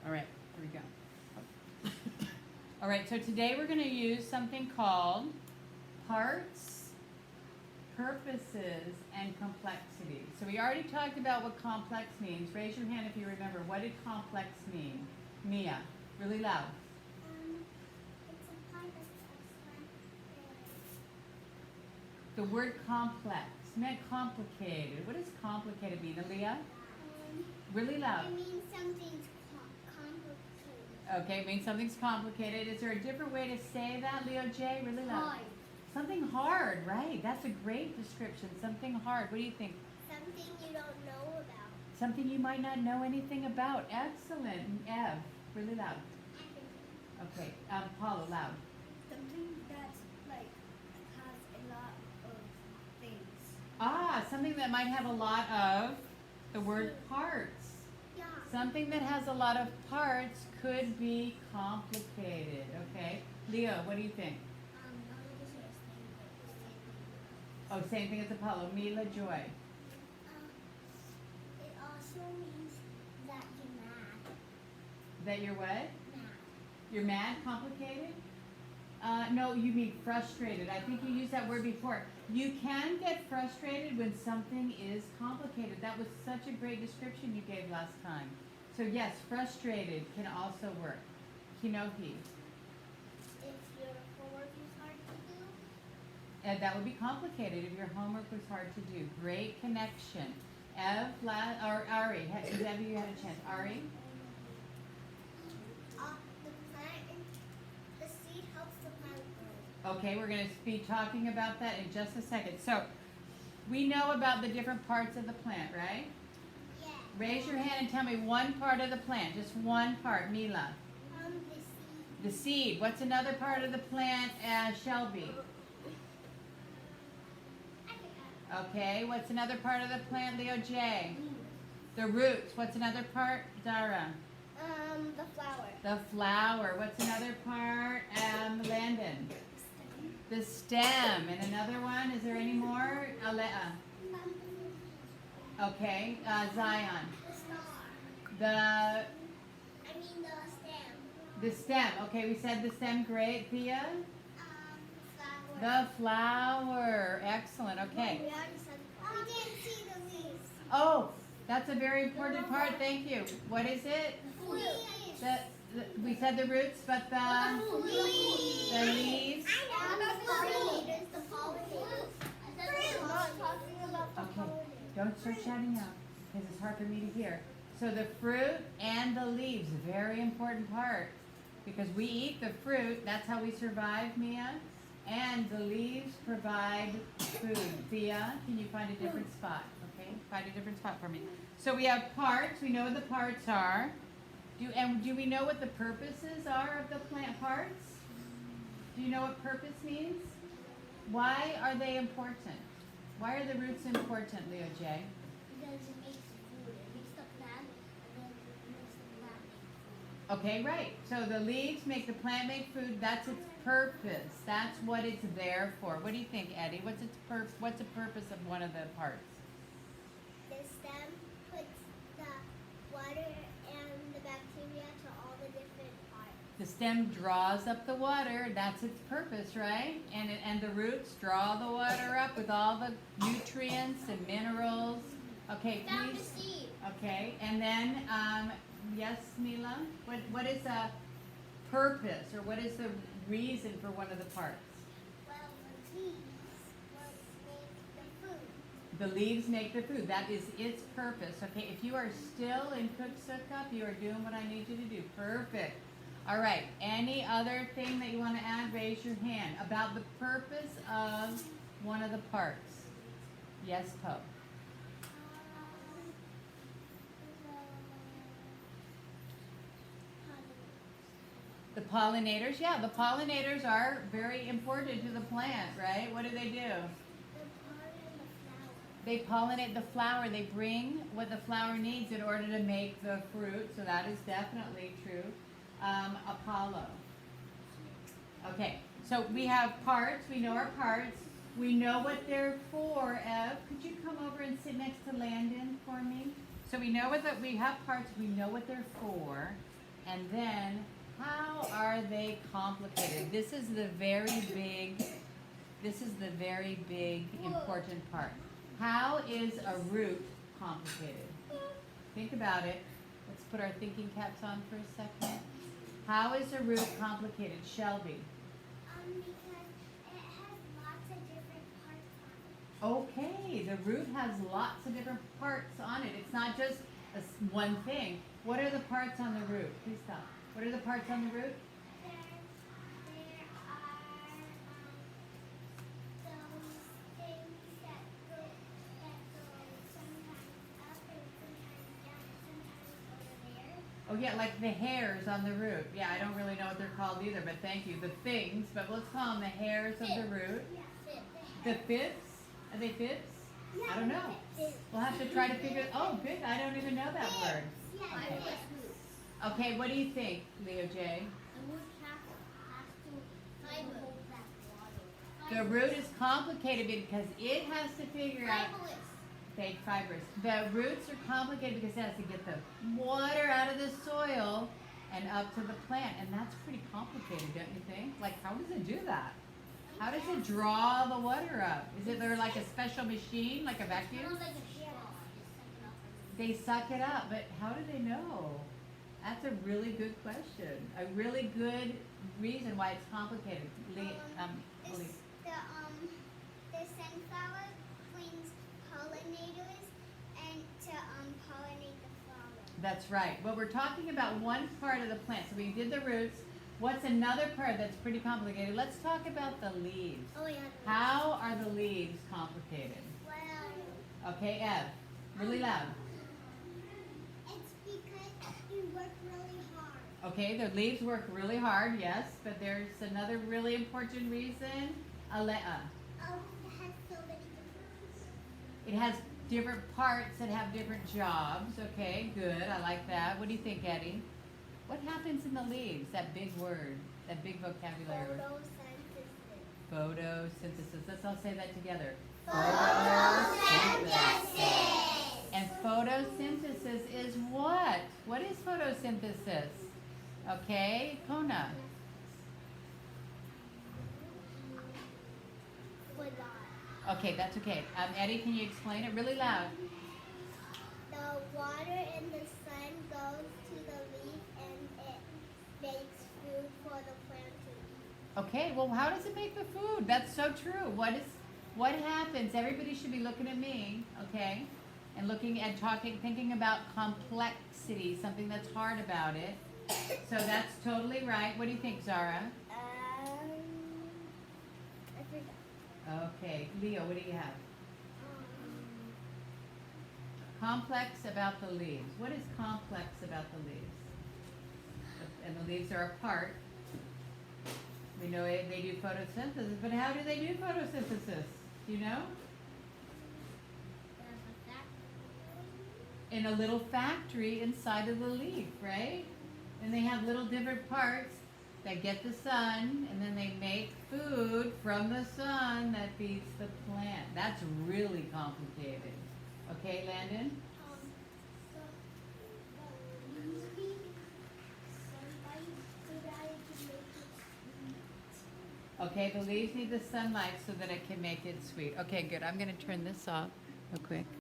All right, here we go. All right, so today we're going to use something called parts, purposes, and complexity. So we already talked about what complex means. Raise your hand if you remember. What did complex mean? Mia, really loud. It's a part of The word complex meant complicated. What does complicated mean, Aaliyah? Really loud. It means something's complicated. Okay, it means something's complicated. Is there a different way to say that, Leo J? Really loud. Hard. Something hard, right. That's a great description. Something hard. What do you think? Something you don't know about. Something you might not know anything about. Excellent. Ev, really loud. Okay, Paula, loud. Something that's like has a lot of things. Ah, something that might have a lot of the word parts. Yeah. Something that has a lot of parts could be complicated. Okay, Leo, what do you think? Oh, same thing as Apollo. Mila, Joy. It also means that you're mad. That you're what? Mad. You're mad, complicated? No, you mean frustrated. I think you used that word before. You can get frustrated when something is complicated. That was such a great description you gave last time. So yes, frustrated can also work. Kinoki. If your homework is hard to do. And that would be complicated if your homework was hard to do. Great connection. Ev, or Ari. Ev, you had a chance. Ari? The plant, the seed helps the plant grow. Okay, we're going to be talking about that in just a second. So, we know about the different parts of the plant, right? Yeah. Raise your hand and tell me one part of the plant, just one part. Mila. The seed. The seed. What's another part of the plant, Shelby? Okay, what's another part of the plant, Leo J? The roots. What's another part, Dara? The flower. The flower. What's another part, Landon? The stem. And another one, is there any more? Alea. Okay, Zion. The star. The The stem. stem. Okay, we said the stem. Great. Thea? Flower. The flower. Excellent. Okay. We already said we didn't see the leaves. Oh, that's a very important part. Thank you. What is it? Leaves. We said the roots, but the leaves. I know the pollinators. The pollinators. I'm not talking about the Okay. pollinators. Don't start shouting out because it's hard for me to hear. So the fruit and the leaves, very important part because we eat the fruit. That's how we survive, Mia. And the leaves provide food. Thea, can you find a different spot? Okay, find a different spot for me. So we have parts. We know what the parts are. Do we know what the purposes are of the plant parts? Do you know what purpose means? Why are they important? Why are the roots important, Leo J? Because it makes food. It makes the plant, and then it makes the plant make food. Okay, right. So the leaves make the plant make food. That's its purpose. That's what it's there for. What do you think, Eddie? What's the purpose of one of the parts? The stem puts the water and the bacteria to all the different parts. The stem draws up the water. That's its purpose, right? And the roots draw the water up with all the nutrients and minerals. Okay, Found the please. seed. Okay, and then yes, Mila. What is a purpose or what is the reason for one of the parts? Well, the leaves make the food. The leaves make the food. That is its purpose. Okay, if you are still in Cook Sukup, you are doing what I need you to do. Perfect. All right, any other thing that you want to add, raise your hand. About the purpose of one of the parts. Yes, Poe. The pollinators, yeah, the pollinators are very important to the plant, right? What do? They pollinate the flower. They bring what the flower needs in order to make the fruit. So that is definitely true. Apollo. Okay, so we have parts. We know our parts. We know what they're for. Ev, could you come over and sit next to Landon for me? So we know we have parts. We know what they're for. And then, how are they complicated? This is the very big important part. How is a root complicated? Think about it. Let's put our thinking caps on for a second. How is a root complicated, Shelby? Because it has lots of different parts on it. Okay, the root has lots of different parts on it. It's not just one thing. What are the parts on the root? Please stop. What are the parts on the root? There are those things that go sometimes up and sometimes down and sometimes over there. Oh yeah, like the hairs on the root. Yeah, I don't really know what they're called either, but thank you. The things, but let's call them the hairs of the root. Yeah, The fibs? Are they fibs? I don't know. We'll have to try to figure. Oh, good. I don't even know that word. Yeah, Okay. Okay, what do you think, Leo J? The root is complicated because it has to figure out fake fibers. The roots are complicated because it has to get the water out of the soil and up to the plant, and that's pretty complicated, don't you think? Like, how does it do that? How does it draw the water up? Is it there like a special machine, like a vacuum? They suck it up, but how do they know? That's a really good question. A really good reason why it's complicated. Lee. The sunflower cleans pollinators and to pollinate the flower. That's right. Well, we're talking about one part of the plant. So we did the roots. What's another part that's pretty complicated? Let's talk about the leaves. Oh yeah. How are the leaves complicated? Well, Okay, Ev, really loud. it's because you work really hard. Okay, the leaves work really hard, yes, but there's another really important reason. Alea. It has so many different. It has different parts that have different jobs. Okay, good. I like that. What do you think, Eddie? What happens in the leaves? That big word, that big vocabulary word. Photosynthesis. Photosynthesis. Let's all say that together. Photosynthesis. And photosynthesis is what? What is photosynthesis? Okay, Kona. Okay, that's okay. Eddie, can you explain it really loud? The water in the sun goes to the leaf and it makes food for the plant to eat. Okay, well, how does it make the food? That's so true. What happens? Everybody should be looking at me, okay? And looking and talking, thinking about complexity, something that's hard about it. So that's totally right. What do you think, Zara? I forgot. Okay, Leo, what do you have? Complex about the leaves. What is complex about the leaves? And the leaves are a part. We know they do photosynthesis, but how do they do photosynthesis? Do you know? In a little factory inside of the leaf, right? And they have little different parts that get the sun, and then they make food from the sun that feeds the plant. That's really complicated. Okay, Landon? Okay, the leaves need the sunlight so that it can make it sweet. Okay, good. I'm going to turn this off real quick.